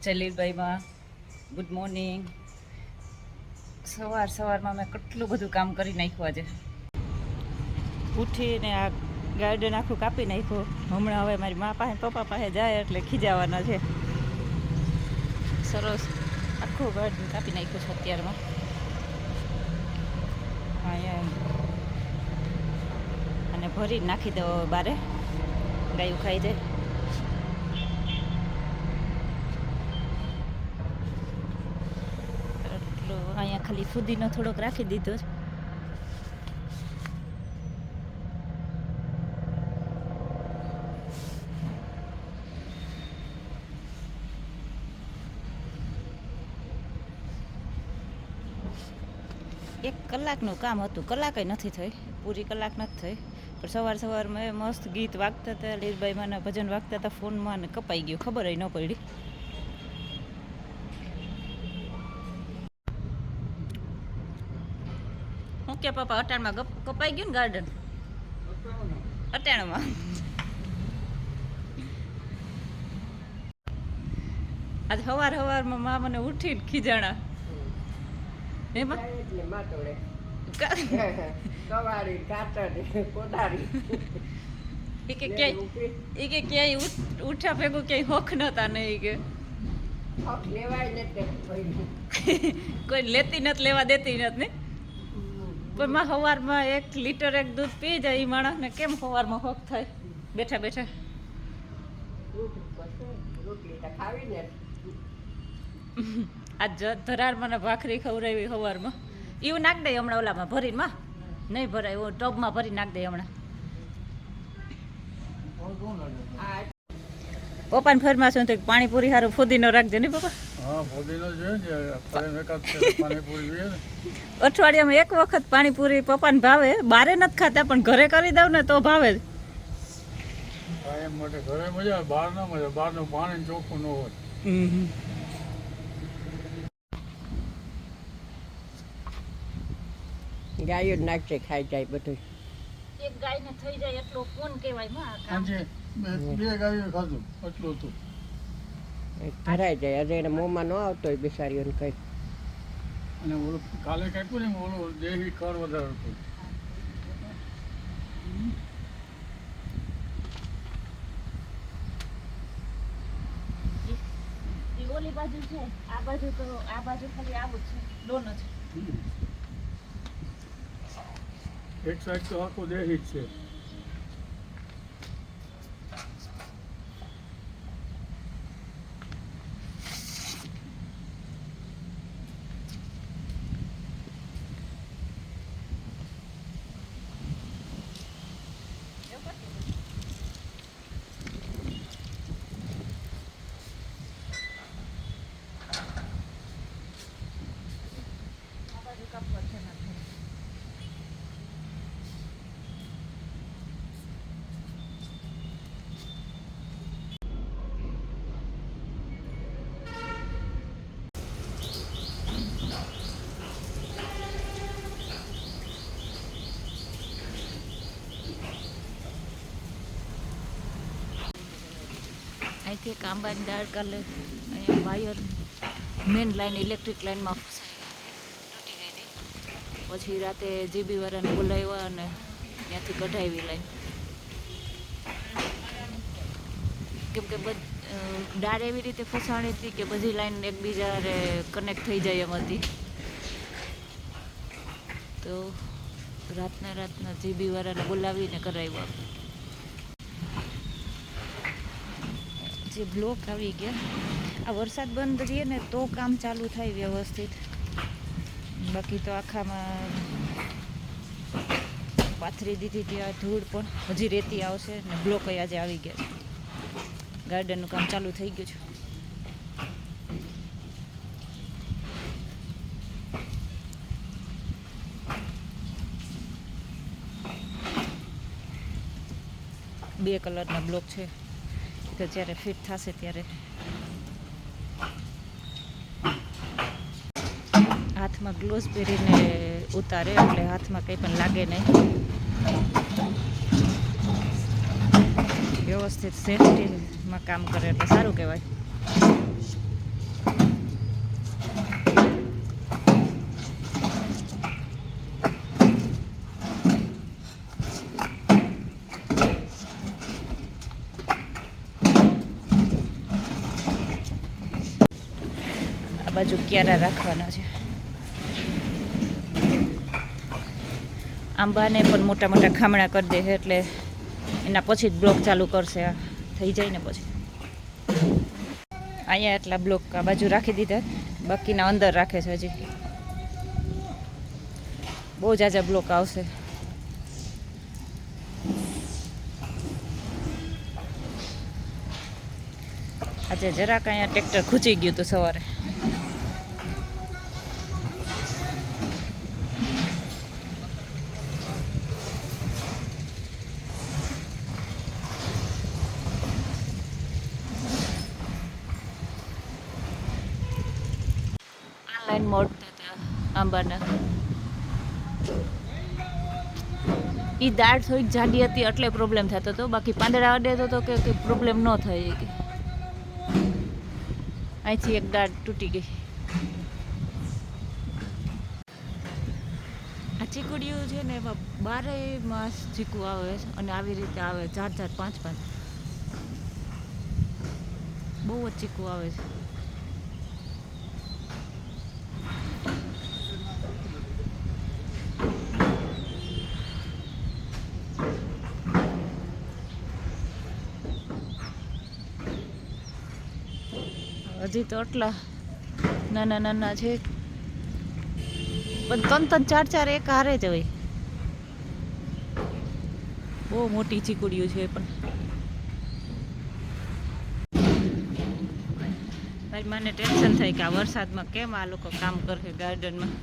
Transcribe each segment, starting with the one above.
જલીલભાઈમાં good morning. સવારમાં મેં કેટલું બધું કામ કરી નાખ્યું આજે. ઉઠીને આ ગાર્ડન આખું કાપી નાખ્યું. હમણાં હવે મારી મા પાસે પપ્પા પાસે જાય એટલે ખીજાવાના છે. સરસ આખું ગાર્ડન કાપી નાખ્યું છે અત્યારમાં. અહીંયા અને ભરી નાખી દો બારે, ગાયું ખાઈ જાય. અહીંયા ખાલી ફુદીનો થોડોક રાખી દીધો છે. એક કલાકનું કામ હતું, કલાકે નથી થઈ, પૂરી કલાક નથી થઈ. પણ સવારમાં મસ્ત ગીત વાગતા હતા, લીલભાઈ મને ભજન વાગતા હતા ફોનમાં, ને કપાઈ ગયું, ખબર ન પડી. હું કે પપ્પા અટાણમાં કપાઈ ગયું ને ગાર્ડન? અટાણમાં આજે સવારમાં મા મને ઉઠીને ખીજાણા. એમાં ક્યાંય ઉઠ્યા ભેગું ક્યાંય હોખ નતા નહીં કે કોઈ લેતી નથી, લેવા દેતી નથી. પણ માં સવારમાં 1 લીટર દૂધ પી જાય એ માણસને કેમ સવારમાં હોખ થાય બેઠા બેઠા? આજ ધરાર મને ભાખરી ખવડાવી સવારમાં. એવું નાખ દે હમણાં ઓલામાં ભરીમાં, નહીં ભરાય એવું ટબમાં ભરી નાખ દે હમણાં. પપ્પાને ફરમાશ પાણીપુરી સારું ફુદીનો રાખજો ને પપ્પા. અઠવાડિયામાં 1 વખત પાણીપુરી પપ્પાને ભાવે. બારે નથી ખાતા પણ ઘરે કરી દઉં ને તો ભાવે. ગાયો નાખશે, ખાઈ જાય બધું. એક ગાયને થઈ જાય એટલો કોણ કહેવાય માં? 2 ગાયો ખાધું એટલું હતું. ભરાઈ જાય. હજે એને મોંમાં ન આવતો હોય બિચારીઓને કઈ. અને ઓલું કાલે કાપ્યું ને ઓલું દેહી કર વધારે હતું. ઓલી બાજુ છે, આ બાજુ તો આ બાજુ ખાલી આવું છે, દોનો છે. એક સાઈડ તો આખું દેહી જ છે. અહીંથી એક આંબાની ડાળ કાલે અહીંયા વાયર મેન લાઈન ઇલેક્ટ્રિક લાઈનમાં તૂટી ગઈ હતી. પછી રાતે જીબી વાળાને બોલાવ્યા અને ત્યાંથી કઢાવી લાઈન. કેમ કે ડાળ એવી રીતે ફસાણી હતી કે બધી લાઈન એકબીજાને કનેક્ટ થઈ જાય એમ હતી. તો રાતના જીબી વાળાને બોલાવીને કરાવ્યા. જે બ્લોક આવી ગયા. આ વરસાદ બંધ રહીએ ને તો કામ ચાલુ થાય વ્યવસ્થિત. બાકી તો આખામાં પાથરી દીધી ત્યાં ધૂળ પણ હજી રેતી આવશે ને બ્લોક આજે આવી ગયા છે. ગાર્ડનનું કામ ચાલુ થઈ ગયું છે. બે કલરના બ્લોક છે. તો જ્યારે ફિટ થશે ત્યારે હાથમાં ગ્લોવ્સ પહેરીને ઉતારે એટલે હાથમાં કંઈ પણ લાગે નહીં. વ્યવસ્થિત સેફટીમાં કામ કરે એટલે સારું કહેવાય. બાજુ ક્યારા રાખવાના છે. આંબાને પણ મોટા મોટા ખામણા કરી દે છે એટલે એના પછી જ બ્લોક ચાલુ કરશે. આ થઈ જાય ને પછી અહીંયા એટલા બ્લોક આ બાજુ રાખી દીધા, બાકીના અંદર રાખે છે. હજી બહુ જાજા બ્લોક આવશે. આજે જરાક અહીંયા ટ્રેક્ટર ખૂંચી ગયું હતું સવારે. ઓનલાઈન મોડતા હતા આંબાના. એ દાળ થોડીક જાડી હતી એટલે પ્રોબ્લેમ થતો હતો, બાકી પાંદડા અડે તો કે પ્રોબ્લેમ ન થાય. કે અહીંથી એક દાળ તૂટી ગઈ. આ ચીકુડિયું છે ને એમાં 12 માસ ચીકુ આવે છે અને આવી રીતે આવે 4-4, 5-5 બહુ જ ચીકુ આવે છે. હજી તો આટલા નાના નાના છે, પણ 3-3, 4-4 એક હારે જ હોય. બહુ મોટી ચીકુડિયું છે. પણ ભાઈ મને ટેન્શન થાય કે આ વરસાદમાં કેમ આ લોકો કામ કરે ગાર્ડનમાં.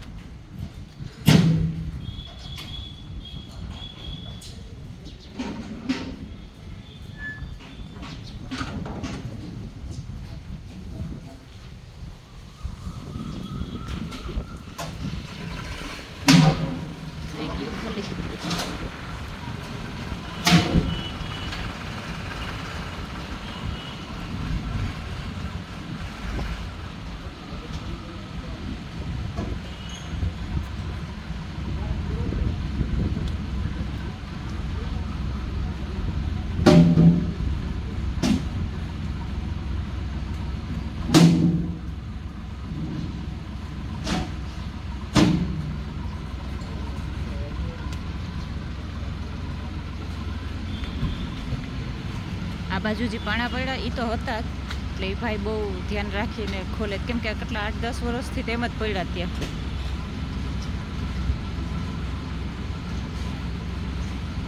આ બાજુ જે પાણા પડ્યા એ તો હતા જ, એટલે એ ભાઈ બહુ ધ્યાન રાખીને ખોલે, કેમ કે કેટલા 8-10 વર્ષથી તેમ જ પડ્યા ત્યાં.